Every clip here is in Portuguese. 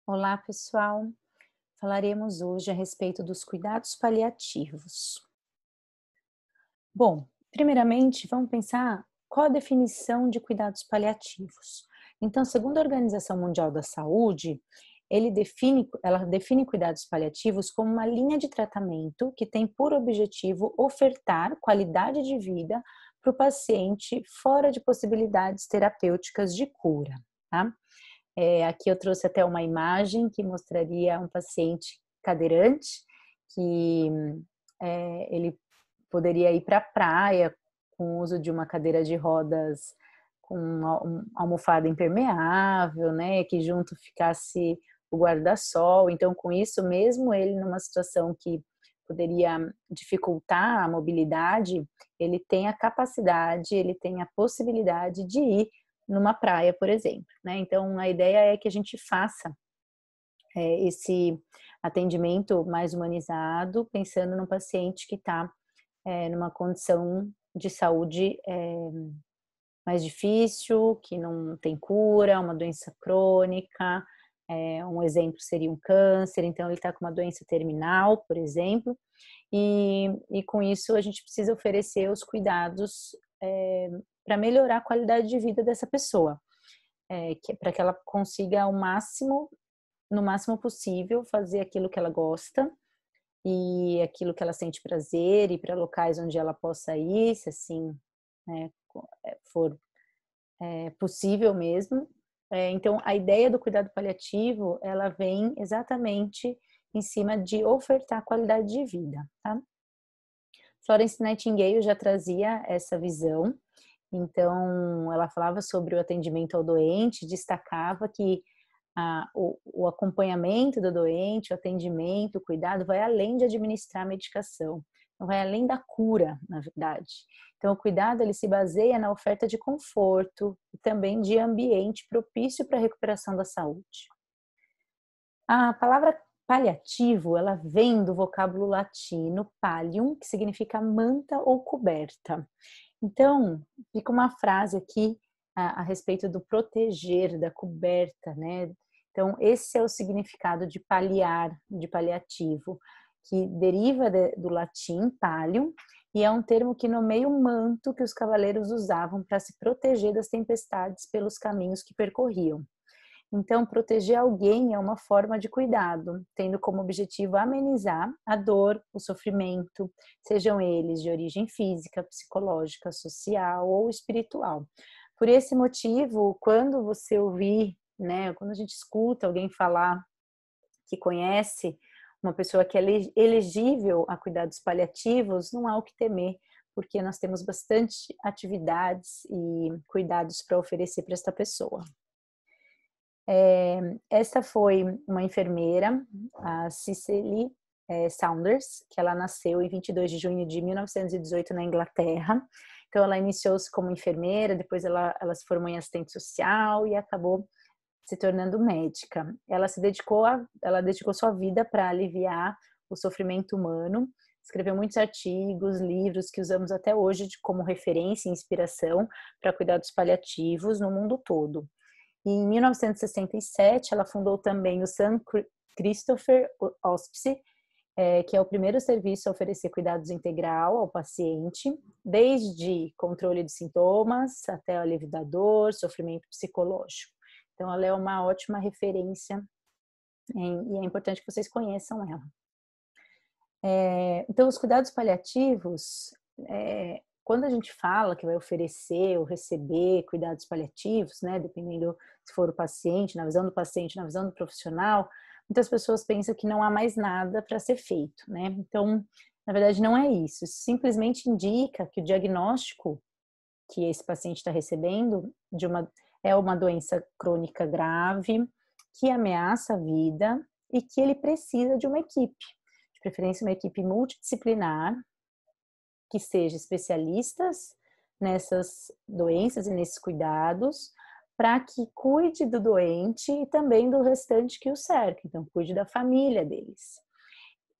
Olá, pessoal. Falaremos hoje a respeito dos cuidados paliativos. Bom, primeiramente, vamos pensar qual a definição de cuidados paliativos. Então, segundo a Organização Mundial da Saúde, ela define cuidados paliativos como uma linha de tratamento que tem por objetivo ofertar qualidade de vida para o paciente fora de possibilidades terapêuticas de cura, tá? Aqui eu trouxe até uma imagem que mostraria um paciente cadeirante que ele poderia ir para a praia com o uso de uma cadeira de rodas com uma almofada impermeável, né, que junto ficasse o guarda-sol. Então, com isso, mesmo ele numa situação que poderia dificultar a mobilidade, ele tem a capacidade, ele tem a possibilidade de ir numa praia, por exemplo, né. Então a ideia é que a gente faça, esse atendimento mais humanizado, pensando no paciente que está, numa condição de saúde, mais difícil, que não tem cura, uma doença crônica, um exemplo seria um câncer, então ele está com uma doença terminal, por exemplo, e com isso a gente precisa oferecer os cuidados, para melhorar a qualidade de vida dessa pessoa, para que ela consiga ao máximo, no máximo possível, fazer aquilo que ela gosta e aquilo que ela sente prazer, ir para locais onde ela possa ir, se assim, né, for possível mesmo. Então a ideia do cuidado paliativo, ela vem exatamente em cima de ofertar qualidade de vida, tá. Florence Nightingale já trazia essa visão, então ela falava sobre o atendimento ao doente, destacava que o acompanhamento do doente, o atendimento, o cuidado vai além de administrar a medicação, então vai além da cura, na verdade. Então o cuidado ele se baseia na oferta de conforto e também de ambiente propício para a recuperação da saúde. A palavra paliativo, ela vem do vocábulo latino pallium, que significa manta ou coberta. Então, fica uma frase aqui a respeito do proteger, da coberta, né? Então, esse é o significado de paliar, de paliativo, que deriva do latim pallium, e é um termo que nomeia o manto que os cavaleiros usavam para se proteger das tempestades pelos caminhos que percorriam. Então, proteger alguém é uma forma de cuidado, tendo como objetivo amenizar a dor, o sofrimento, sejam eles de origem física, psicológica, social ou espiritual. Por esse motivo, quando você ouvir, né, quando a gente escuta alguém falar que conhece uma pessoa que é elegível a cuidados paliativos, não há o que temer, porque nós temos bastante atividades e cuidados para oferecer para esta pessoa. Essa foi uma enfermeira, a Cicely Saunders, que ela nasceu em 22 de junho de 1918 na Inglaterra. Então ela iniciou-se como enfermeira, depois ela se formou em assistente social e acabou se tornando médica. Ela dedicou sua vida para aliviar o sofrimento humano, escreveu muitos artigos, livros que usamos até hoje como referência e inspiração para cuidados paliativos no mundo todo. E em 1967, ela fundou também o St. Christopher Hospice, que é o primeiro serviço a oferecer cuidados integral ao paciente, desde controle de sintomas até o alívio da dor, sofrimento psicológico. Então, ela é uma ótima referência e é importante que vocês conheçam ela. Então, os cuidados paliativos, quando a gente fala que vai oferecer ou receber cuidados paliativos, né, dependendo se for o paciente, na visão do paciente, na visão do profissional, muitas pessoas pensam que não há mais nada para ser feito, né? Então, na verdade, não é isso. Isso simplesmente indica que o diagnóstico que esse paciente está recebendo é uma doença crônica grave, que ameaça a vida e que ele precisa de uma equipe, de preferência uma equipe multidisciplinar, que seja especialistas nessas doenças e nesses cuidados, para que cuide do doente e também do restante que o cerca, então cuide da família deles.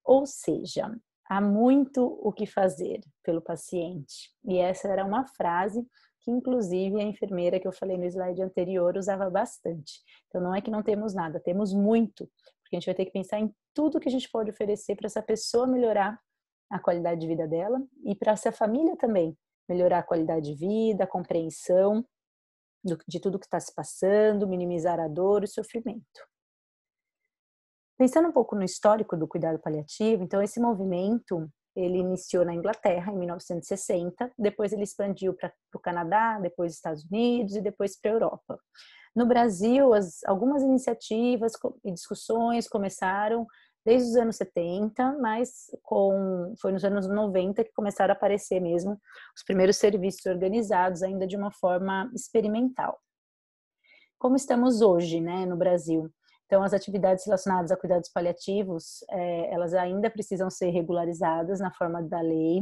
Ou seja, há muito o que fazer pelo paciente. E essa era uma frase que inclusive a enfermeira que eu falei no slide anterior usava bastante. Então não é que não temos nada, temos muito, porque a gente vai ter que pensar em tudo que a gente pode oferecer para essa pessoa melhorar a qualidade de vida dela e para essa família também melhorar a qualidade de vida, a compreensão de tudo que está se passando, minimizar a dor e o sofrimento. Pensando um pouco no histórico do cuidado paliativo, então esse movimento ele iniciou na Inglaterra em 1960, depois ele expandiu para o Canadá, depois Estados Unidos e depois para a Europa. No Brasil, algumas iniciativas e discussões começaram desde os anos 70, mas foi nos anos 90 que começaram a aparecer mesmo os primeiros serviços organizados, ainda de uma forma experimental. Como estamos hoje, né, no Brasil? Então, as atividades relacionadas a cuidados paliativos, elas ainda precisam ser regularizadas na forma da lei.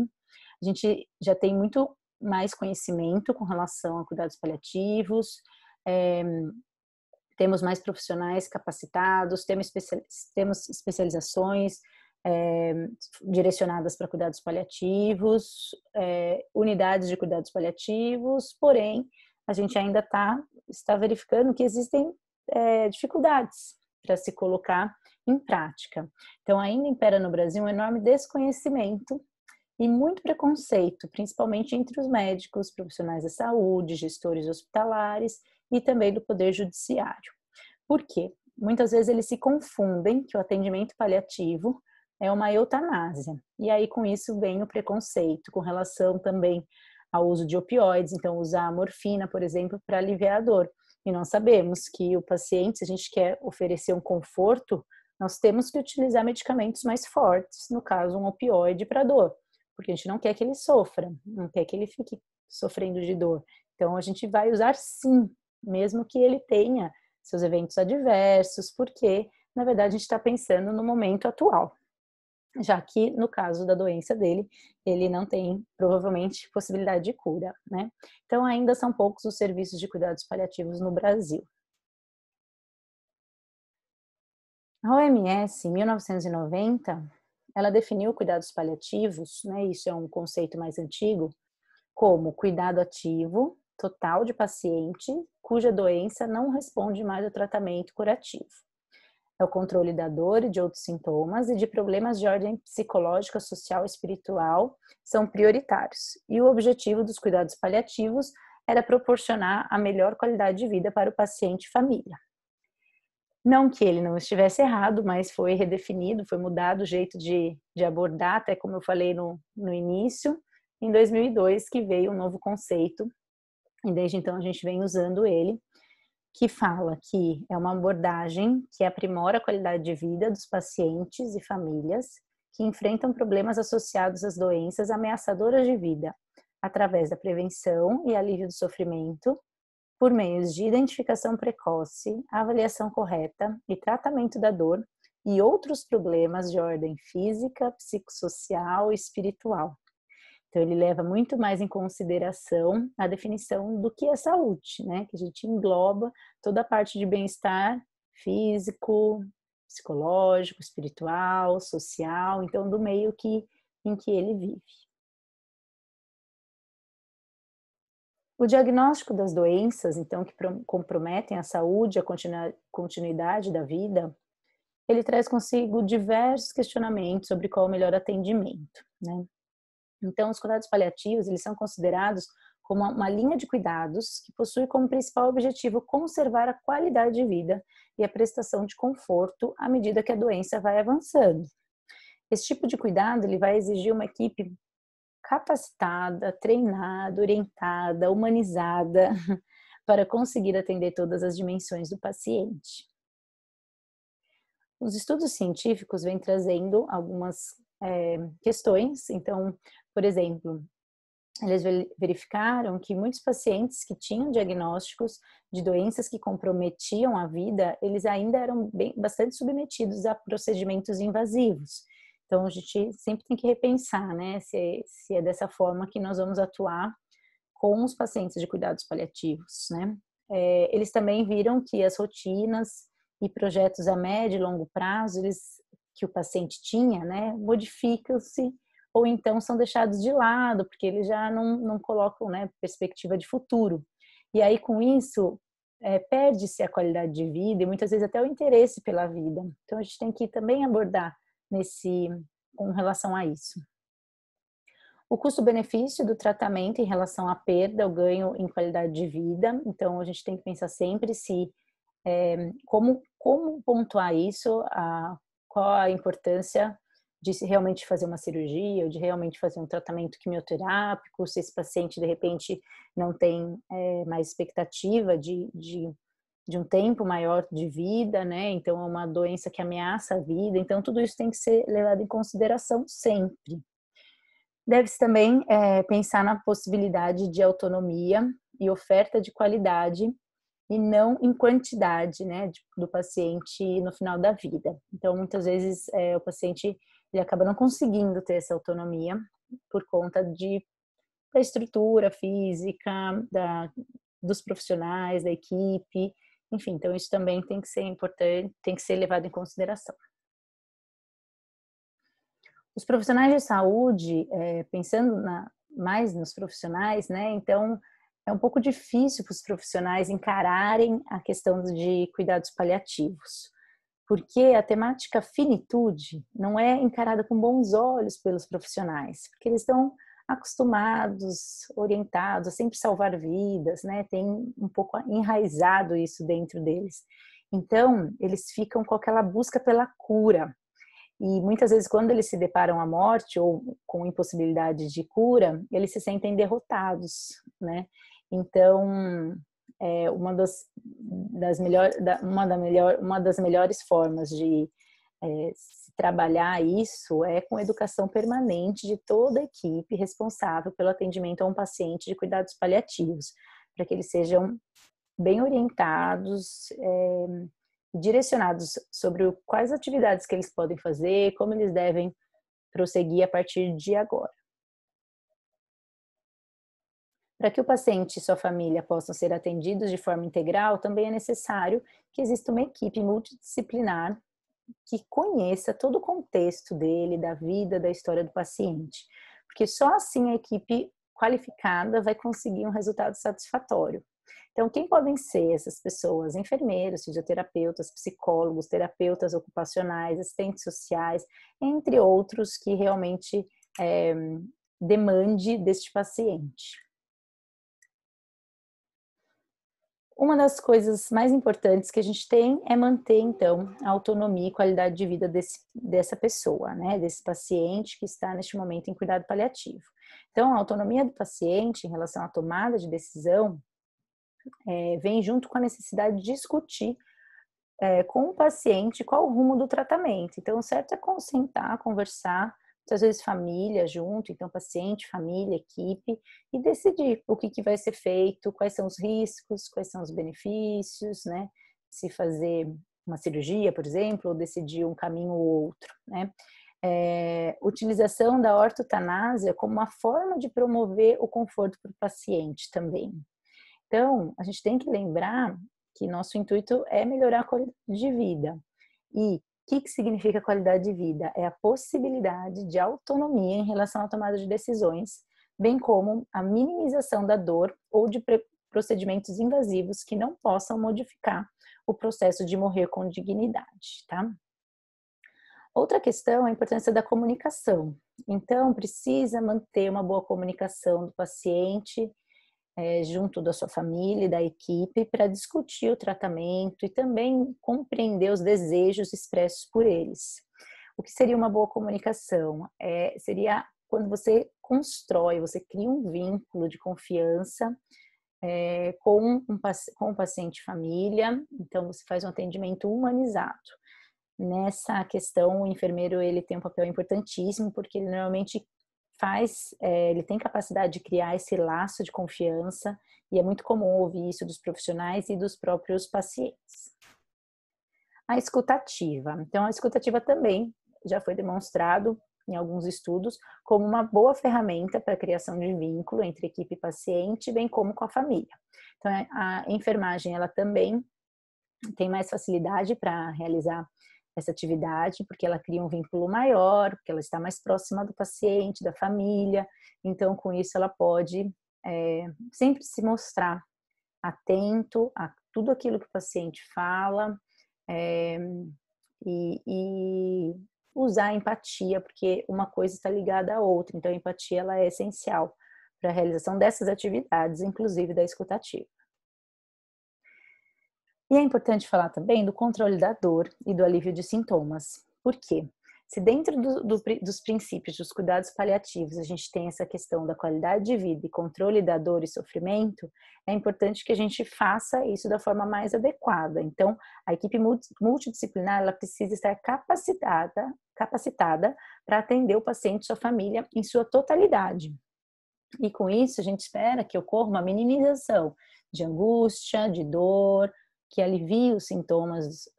A gente já tem muito mais conhecimento com relação a cuidados paliativos, temos mais profissionais capacitados, temos especializações direcionadas para cuidados paliativos, unidades de cuidados paliativos, porém, a gente ainda está verificando que existem dificuldades para se colocar em prática. Então, ainda impera no Brasil um enorme desconhecimento e muito preconceito, principalmente entre os médicos, profissionais da saúde, gestores hospitalares e também do Poder Judiciário. Por quê? Muitas vezes eles se confundem que o atendimento paliativo é uma eutanásia. E aí, com isso, vem o preconceito com relação também ao uso de opioides, então usar a morfina, por exemplo, para aliviar a dor. E nós sabemos que o paciente, se a gente quer oferecer um conforto, nós temos que utilizar medicamentos mais fortes, no caso, um opioide para dor, porque a gente não quer que ele sofra, não quer que ele fique sofrendo de dor. Então, a gente vai usar sim, mesmo que ele tenha seus eventos adversos, porque, na verdade, a gente está pensando no momento atual, já que, no caso da doença dele, ele não tem, provavelmente, possibilidade de cura, né? Então, ainda são poucos os serviços de cuidados paliativos no Brasil. A OMS, em 1990, ela definiu cuidados paliativos, né, isso é um conceito mais antigo, como cuidado ativo total de paciente cuja doença não responde mais ao tratamento curativo. É o controle da dor e de outros sintomas e de problemas de ordem psicológica, social e espiritual são prioritários. E o objetivo dos cuidados paliativos era proporcionar a melhor qualidade de vida para o paciente e família. Não que ele não estivesse errado, mas foi redefinido, foi mudado o jeito de abordar, até como eu falei no início, em 2002 que veio um novo conceito, e desde então a gente vem usando ele, que fala que é uma abordagem que aprimora a qualidade de vida dos pacientes e famílias que enfrentam problemas associados às doenças ameaçadoras de vida, através da prevenção e alívio do sofrimento, por meios de identificação precoce, avaliação correta e tratamento da dor e outros problemas de ordem física, psicossocial e espiritual. Então, ele leva muito mais em consideração a definição do que é saúde, né? Que a gente engloba toda a parte de bem-estar físico, psicológico, espiritual, social, então do meio em que ele vive. O diagnóstico das doenças, então, que comprometem a saúde, a continuidade da vida, ele traz consigo diversos questionamentos sobre qual é o melhor atendimento, né? Então, os cuidados paliativos, eles são considerados como uma linha de cuidados que possui como principal objetivo conservar a qualidade de vida e a prestação de conforto à medida que a doença vai avançando. Esse tipo de cuidado, ele vai exigir uma equipe capacitada, treinada, orientada, humanizada, para conseguir atender todas as dimensões do paciente. Os estudos científicos vêm trazendo algumas questões, então, por exemplo, eles verificaram que muitos pacientes que tinham diagnósticos de doenças que comprometiam a vida, eles ainda eram bastante submetidos a procedimentos invasivos. Então, a gente sempre tem que repensar, né, se é dessa forma que nós vamos atuar com os pacientes de cuidados paliativos, né. Eles também viram que as rotinas e projetos a médio e longo prazo, que o paciente tinha, né, modificam-se ou então são deixados de lado, porque eles já não colocam, né, perspectiva de futuro. E aí, com isso, perde-se a qualidade de vida e muitas vezes até o interesse pela vida. Então, a gente tem que também abordar com relação a isso. O custo-benefício do tratamento em relação à perda ou ganho em qualidade de vida. Então, a gente tem que pensar sempre como pontuar isso, qual a importância de se realmente fazer uma cirurgia ou de realmente fazer um tratamento quimioterápico, se esse paciente, de repente, não tem mais expectativa de um tempo maior de vida, né? Então, é uma doença que ameaça a vida. Então, tudo isso tem que ser levado em consideração sempre. Deve-se também pensar na possibilidade de autonomia e oferta de qualidade e não em quantidade, né, do paciente no final da vida. Então, muitas vezes, o paciente ele acaba não conseguindo ter essa autonomia por conta da estrutura física, dos profissionais, da equipe, enfim. Então, isso também tem que ser importante, tem que ser levado em consideração. Os profissionais de saúde, pensando mais nos profissionais, né, então é um pouco difícil para os profissionais encararem a questão de cuidados paliativos, porque a temática finitude não é encarada com bons olhos pelos profissionais, porque eles estão acostumados, orientados a sempre salvar vidas, né, tem um pouco enraizado isso dentro deles. Então, eles ficam com aquela busca pela cura. E muitas vezes, quando eles se deparam à morte ou com impossibilidade de cura, eles se sentem derrotados, né? Então, uma das melhores formas de se trabalhar isso é com educação permanente de toda a equipe responsável pelo atendimento a um paciente de cuidados paliativos, para que eles sejam bem orientados, direcionados sobre quais atividades que eles podem fazer, como eles devem prosseguir a partir de agora. Para que o paciente e sua família possam ser atendidos de forma integral, também é necessário que exista uma equipe multidisciplinar que conheça todo o contexto dele, da vida, da história do paciente. Porque só assim a equipe qualificada vai conseguir um resultado satisfatório. Então, quem podem ser essas pessoas? Enfermeiros, fisioterapeutas, psicólogos, terapeutas ocupacionais, assistentes sociais, entre outros que realmente demande deste paciente. Uma das coisas mais importantes que a gente tem é manter, então, a autonomia e qualidade de vida dessa pessoa, né? Desse paciente que está neste momento em cuidado paliativo. Então, a autonomia do paciente em relação à tomada de decisão vem junto com a necessidade de discutir com o paciente qual o rumo do tratamento. Então, o certo é sentar, conversar, muitas vezes família junto, então paciente, família, equipe, e decidir o que vai ser feito, quais são os riscos, quais são os benefícios, né? Se fazer uma cirurgia, por exemplo, ou decidir um caminho ou outro, né? Utilização da ortotanásia como uma forma de promover o conforto para o paciente também. Então, a gente tem que lembrar que nosso intuito é melhorar a qualidade de vida. E o que significa qualidade de vida? É a possibilidade de autonomia em relação à tomada de decisões, bem como a minimização da dor ou de procedimentos invasivos que não possam modificar o processo de morrer com dignidade, tá? Outra questão é a importância da comunicação. Então, precisa manter uma boa comunicação do paciente junto da sua família e da equipe para discutir o tratamento e também compreender os desejos expressos por eles. O que seria uma boa comunicação? Seria quando você constrói, você cria um vínculo de confiança com o paciente e família, então você faz um atendimento humanizado. Nessa questão, o enfermeiro ele tem um papel importantíssimo, porque ele normalmente ele tem capacidade de criar esse laço de confiança, e é muito comum ouvir isso dos profissionais e dos próprios pacientes. A escutativa. Então, a escutativa também já foi demonstrado em alguns estudos como uma boa ferramenta para a criação de vínculo entre equipe e paciente, bem como com a família. Então, a enfermagem, ela também tem mais facilidade para realizar essa atividade, porque ela cria um vínculo maior, porque ela está mais próxima do paciente, da família. Então, com isso, ela pode sempre se mostrar atento a tudo aquilo que o paciente fala, e usar a empatia, porque uma coisa está ligada à outra. Então, a empatia ela é essencial para a realização dessas atividades, inclusive da escutativa. E é importante falar também do controle da dor e do alívio de sintomas. Por quê? Se dentro dos princípios dos cuidados paliativos a gente tem essa questão da qualidade de vida e controle da dor e sofrimento, é importante que a gente faça isso da forma mais adequada. Então, a equipe multidisciplinar ela precisa estar capacitada para atender o paciente e sua família em sua totalidade. E com isso, a gente espera que ocorra uma minimização de angústia, de dor, que alivie os sintomas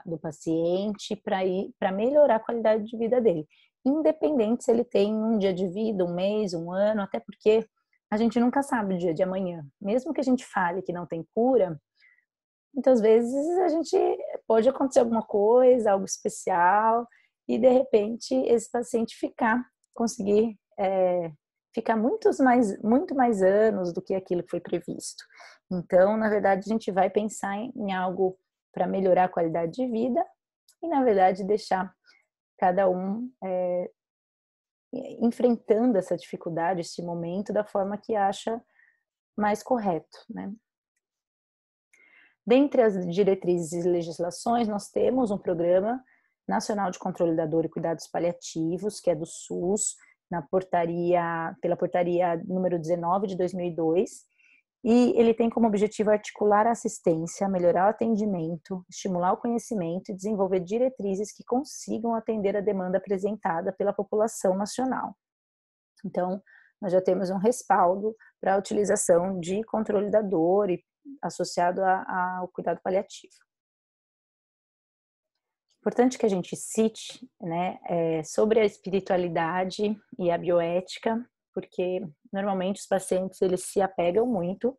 do paciente para melhorar a qualidade de vida dele. Independente se ele tem um dia de vida, um mês, um ano, até porque a gente nunca sabe o dia de amanhã. Mesmo que a gente fale que não tem cura, muitas vezes a gente pode acontecer alguma coisa, algo especial, e de repente esse paciente conseguir ficar muito mais anos do que aquilo que foi previsto. Então, na verdade, a gente vai pensar em algo para melhorar a qualidade de vida e, na verdade, deixar cada um enfrentando essa dificuldade, esse momento, da forma que acha mais correto, né? Dentre as diretrizes e legislações, nós temos um Programa Nacional de Controle da Dor e Cuidados Paliativos, que é do SUS, pela portaria número 19 de 2002, e ele tem como objetivo articular a assistência, melhorar o atendimento, estimular o conhecimento e desenvolver diretrizes que consigam atender a demanda apresentada pela população nacional. Então, nós já temos um respaldo para a utilização de controle da dor associado ao cuidado paliativo. Importante que a gente cite, né, sobre a espiritualidade e a bioética, porque normalmente os pacientes eles se apegam muito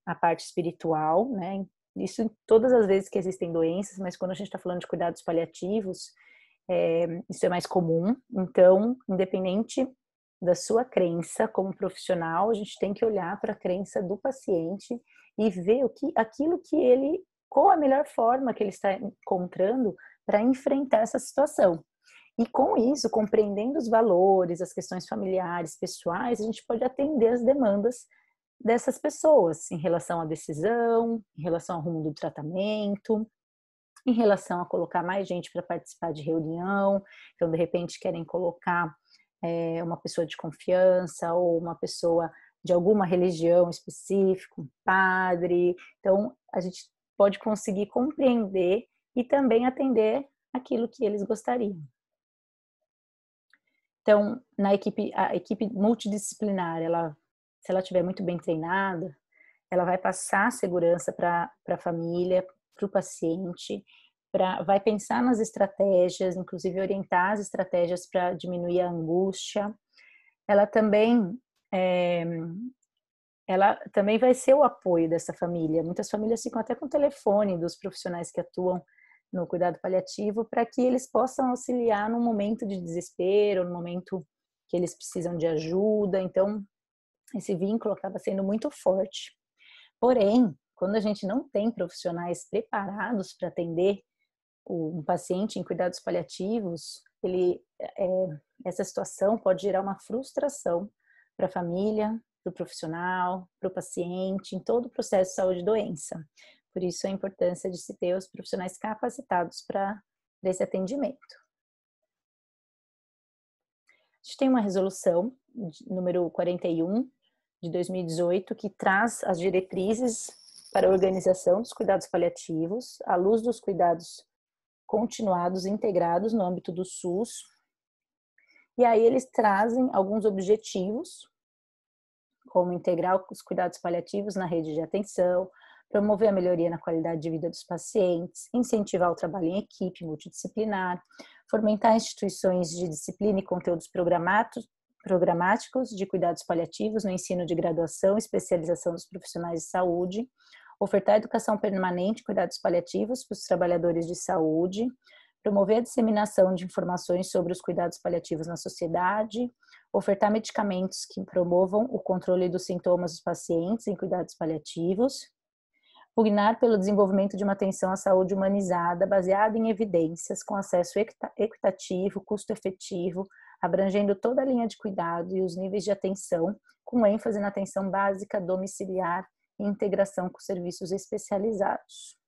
à parte espiritual, né? Isso em todas as vezes que existem doenças, mas quando a gente está falando de cuidados paliativos, isso é mais comum. Então, independente da sua crença como profissional, a gente tem que olhar para a crença do paciente e ver qual a melhor forma que ele está encontrando para enfrentar essa situação. E com isso, compreendendo os valores, as questões familiares, pessoais, a gente pode atender as demandas dessas pessoas em relação à decisão, em relação ao rumo do tratamento, em relação a colocar mais gente para participar de reunião. Então, de repente, querem colocar uma pessoa de confiança ou uma pessoa de alguma religião específica, um padre. Então, a gente pode conseguir compreender e também atender aquilo que eles gostariam. Então, a equipe multidisciplinar, se ela estiver muito bem treinada, ela vai passar segurança para a família, para o paciente, vai pensar nas estratégias, inclusive orientar as estratégias para diminuir a angústia. Ela também vai ser o apoio dessa família. Muitas famílias ficam até com o telefone dos profissionais que atuam no cuidado paliativo para que eles possam auxiliar num momento de desespero, no momento que eles precisam de ajuda. Então, esse vínculo acaba sendo muito forte. Porém, quando a gente não tem profissionais preparados para atender um paciente em cuidados paliativos, essa situação pode gerar uma frustração para a família, para o profissional, para o paciente, em todo o processo de saúde e doença. Por isso, a importância de se ter os profissionais capacitados para esse atendimento. A gente tem uma resolução, número 41, de 2018, que traz as diretrizes para a organização dos cuidados paliativos, à luz dos cuidados continuados integrados no âmbito do SUS. E aí eles trazem alguns objetivos, como integrar os cuidados paliativos na rede de atenção, promover a melhoria na qualidade de vida dos pacientes, incentivar o trabalho em equipe multidisciplinar, fomentar instituições de disciplina e conteúdos programáticos de cuidados paliativos no ensino de graduação e especialização dos profissionais de saúde, ofertar educação permanente, cuidados paliativos para os trabalhadores de saúde, promover a disseminação de informações sobre os cuidados paliativos na sociedade, ofertar medicamentos que promovam o controle dos sintomas dos pacientes em cuidados paliativos, pugnar pelo desenvolvimento de uma atenção à saúde humanizada, baseada em evidências, com acesso equitativo, custo efetivo, abrangendo toda a linha de cuidado e os níveis de atenção, com ênfase na atenção básica, domiciliar e integração com serviços especializados.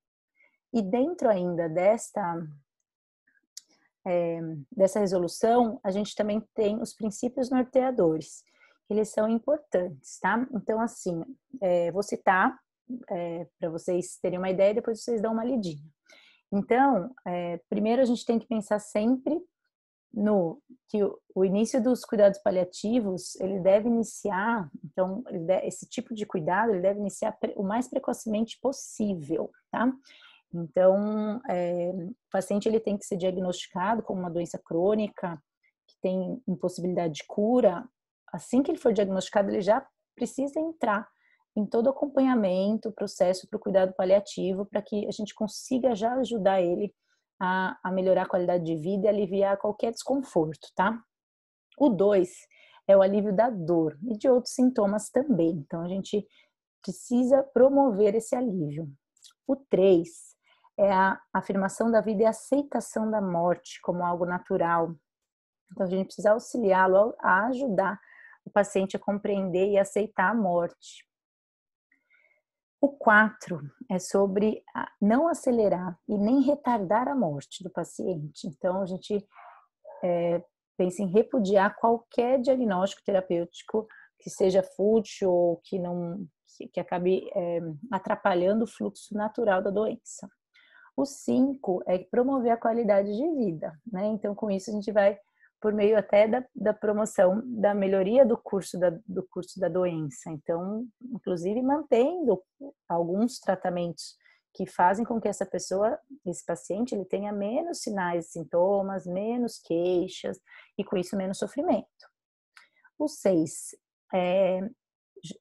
E dentro ainda dessa resolução, a gente também tem os princípios norteadores. Eles são importantes, tá? Então, assim, vou citar para vocês terem uma ideia, depois vocês dão uma lidinha. Então, primeiro a gente tem que pensar sempre que o início dos cuidados paliativos, ele deve iniciar, então, esse tipo de cuidado, ele deve iniciar o mais precocemente possível, tá? Então, o paciente ele tem que ser diagnosticado com uma doença crônica, que tem impossibilidade de cura. Assim que ele for diagnosticado, ele já precisa entrar em todo o acompanhamento, processo para o cuidado paliativo, para que a gente consiga já ajudar ele a melhorar a qualidade de vida e aliviar qualquer desconforto, tá? O 2 é o alívio da dor e de outros sintomas também. Então, a gente precisa promover esse alívio. O 3 é a afirmação da vida e a aceitação da morte como algo natural. Então, a gente precisa auxiliá-lo a ajudar o paciente a compreender e aceitar a morte. O 4 é sobre não acelerar e nem retardar a morte do paciente. Então, a gente pensa em repudiar qualquer diagnóstico terapêutico que seja fútil ou que acabe atrapalhando o fluxo natural da doença. O 5 é promover a qualidade de vida, né? Então, com isso, a gente vai por meio até da promoção da melhoria do curso da doença. Então, inclusive, mantendo alguns tratamentos que fazem com que esse paciente, ele tenha menos sinais e sintomas, menos queixas e, com isso, menos sofrimento. O 6 é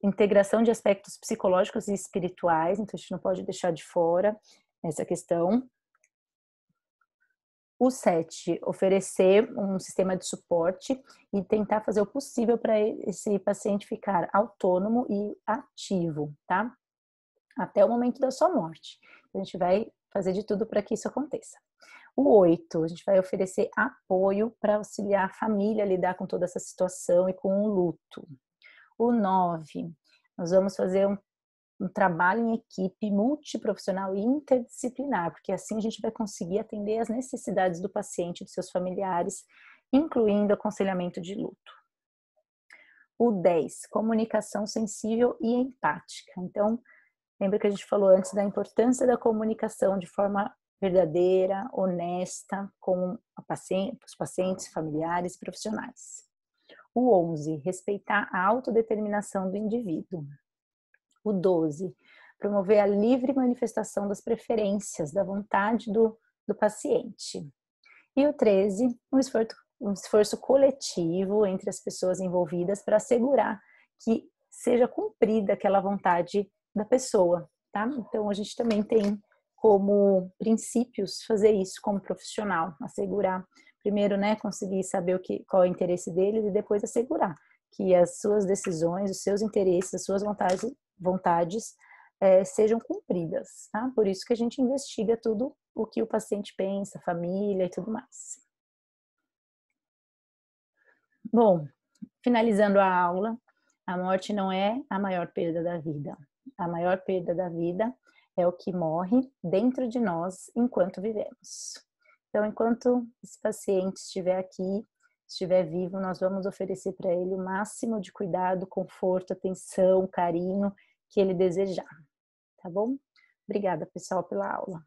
integração de aspectos psicológicos e espirituais, então a gente não pode deixar de fora essa questão. O 7, oferecer um sistema de suporte e tentar fazer o possível para esse paciente ficar autônomo e ativo, tá? Até o momento da sua morte. A gente vai fazer de tudo para que isso aconteça. O 8, a gente vai oferecer apoio para auxiliar a família a lidar com toda essa situação e com o luto. O 9, nós vamos fazer um trabalho em equipe multiprofissional e interdisciplinar, porque assim a gente vai conseguir atender às necessidades do paciente e de seus familiares, incluindo aconselhamento de luto. O 10, comunicação sensível e empática. Então, lembra que a gente falou antes da importância da comunicação de forma verdadeira, honesta, com os pacientes, familiares e profissionais. O 11, respeitar a autodeterminação do indivíduo. O 12, promover a livre manifestação das preferências, da vontade do paciente. E o 13, um esforço coletivo entre as pessoas envolvidas para assegurar que seja cumprida aquela vontade da pessoa, tá? Então, a gente também tem como princípios fazer isso como profissional, assegurar, primeiro, né, conseguir saber qual é o interesse deles e depois assegurar que as suas decisões, os seus interesses, as suas vontades sejam cumpridas, tá? Por isso que a gente investiga tudo o que o paciente pensa, família e tudo mais. Bom, finalizando a aula, a morte não é a maior perda da vida. A maior perda da vida é o que morre dentro de nós enquanto vivemos. Então, enquanto esse paciente estiver aqui, estiver vivo, nós vamos oferecer para ele o máximo de cuidado, conforto, atenção, carinho que ele desejar, tá bom? Obrigada, pessoal, pela aula.